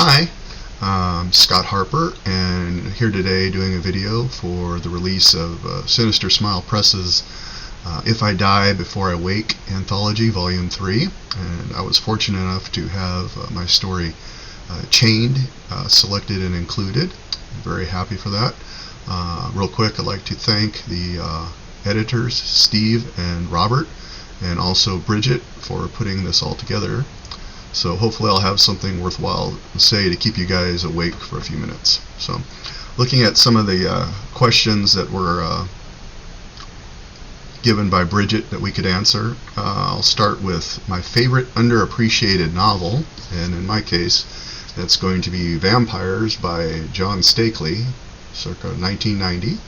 Hi, I'm Scott Harper, and here today doing a video for the release of Sinister Smile Press's If I Die Before I Wake Anthology Volume 3. And I was fortunate enough to have my story Chained selected and included. I'm very happy for that. Real quick, I'd like to thank the editors, Steve and Robert, and also Bridget for putting this all together. So hopefully I'll have something worthwhile to say to keep you guys awake for a few minutes. So looking at some of the questions that were given by Bridget that we could answer, I'll start with my favorite underappreciated novel, and in my case that's going to be Vampires by John Stakely, circa 1990.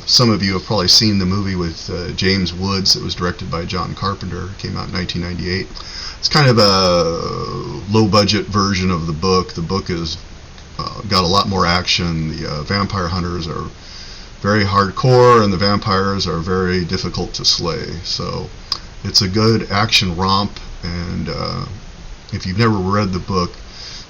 Some of you have probably seen the movie with James Woods that was directed by John Carpenter. It came out in 1998. It's kind of a low-budget version of the book. The book has got a lot more action. The vampire hunters are very hardcore, and the vampires are very difficult to slay. So it's a good action romp, and if you've never read the book,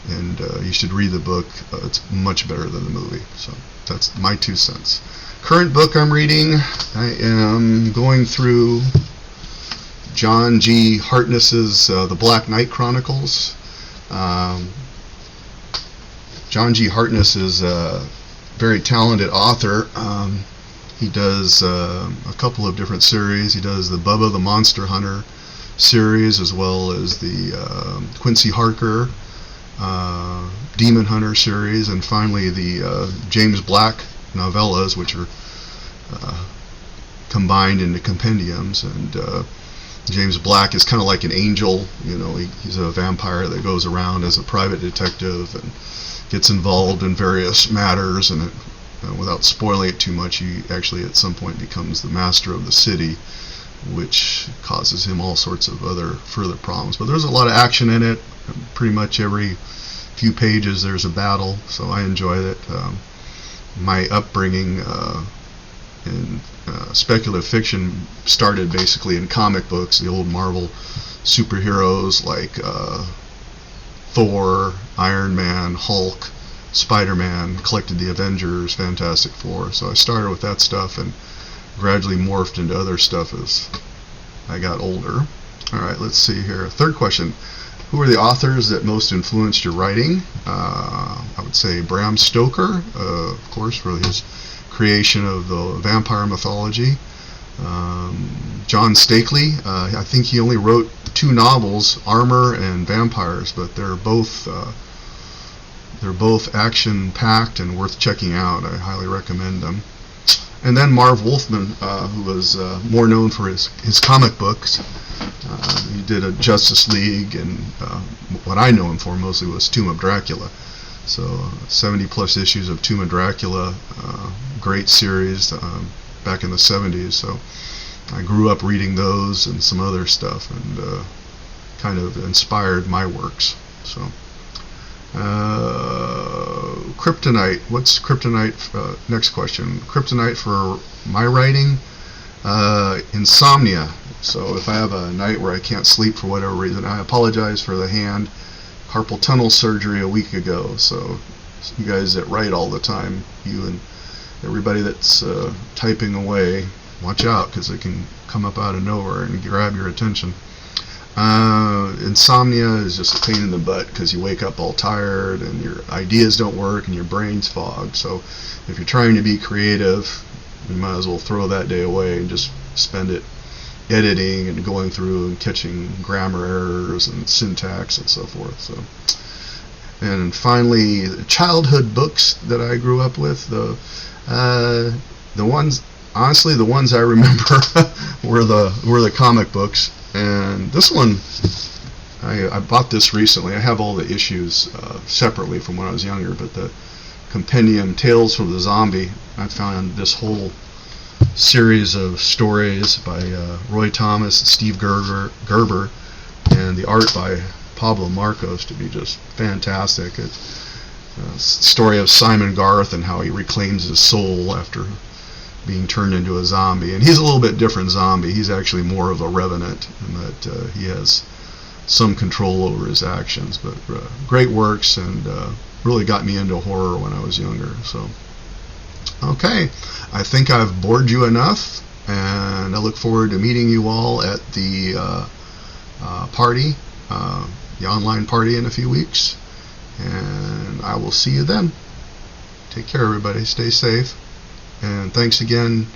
and you should read the book, it's much better than the movie. So that's my 2 cents. Current book I'm reading, I am going through John G. Hartness's The Black Knight Chronicles. John G. Hartness is a very talented author. He does a couple of different series. He does the Bubba the Monster Hunter series, as well as the Quincy Harker Demon Hunter series, and finally the James Black novellas, which are combined into compendiums. And James Black is kind of like an angel. You know, he's a vampire that goes around as a private detective and gets involved in various matters, and without spoiling it too much, he actually at some point becomes the master of the city, which causes him all sorts of other further problems. But there's a lot of action in it. Pretty much every few pages there's a battle, so I enjoy it. My upbringing in speculative fiction started basically in comic books, the old Marvel superheroes like Thor, Iron Man, Hulk, Spider-Man, collected the Avengers, Fantastic Four. So I started with that stuff and gradually morphed into other stuff as I got older. Alright, let's see here. Third question. Who are the authors that most influenced your writing? I would say Bram Stoker, of course, for his creation of the vampire mythology. John Stakely, I think he only wrote 2 novels, Armor and Vampires, but they're both action-packed and worth checking out. I highly recommend them. And then Marv Wolfman, who was more known for his comic books. He did a Justice League, and what I know him for mostly was Tomb of Dracula. So 70 plus issues of Tomb of Dracula, great series back in the 70s. So I grew up reading those and some other stuff, and kind of inspired my works. So kryptonite. What's kryptonite? Next question. Kryptonite for my writing? Insomnia. So if I have a night where I can't sleep for whatever reason, I apologize for the hand. Carpal tunnel surgery a week ago. So you guys that write all the time, you and everybody that's typing away, watch out, because it can come up out of nowhere and grab your attention. Insomnia is just a pain in the butt because you wake up all tired and your ideas don't work and your brain's fogged. So if you're trying to be creative, you might as well throw that day away and just spend it editing and going through and catching grammar errors and syntax and so forth. So, and finally, childhood books that I grew up with. The ones, honestly, the ones I remember were the comic books. And this one, I bought this recently. I have all the issues separately from when I was younger, but the compendium Tales from the Zombie, I found this whole series of stories by Roy Thomas and Steve Gerber, and the art by Pablo Marcos to be just fantastic. It's a story of Simon Garth and how he reclaims his soul after being turned into a zombie. And he's a little bit different zombie. He's actually more of a revenant in that he has some control over his actions. But great works, and really got me into horror when I was younger. So, okay, I think I've bored you enough, and I look forward to meeting you all at the party, the online party in a few weeks, and I will see you then. Take care, everybody. Stay safe, and thanks again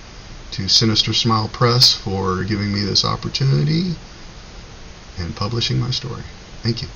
to Sinister Smile Press for giving me this opportunity and publishing my story. Thank you.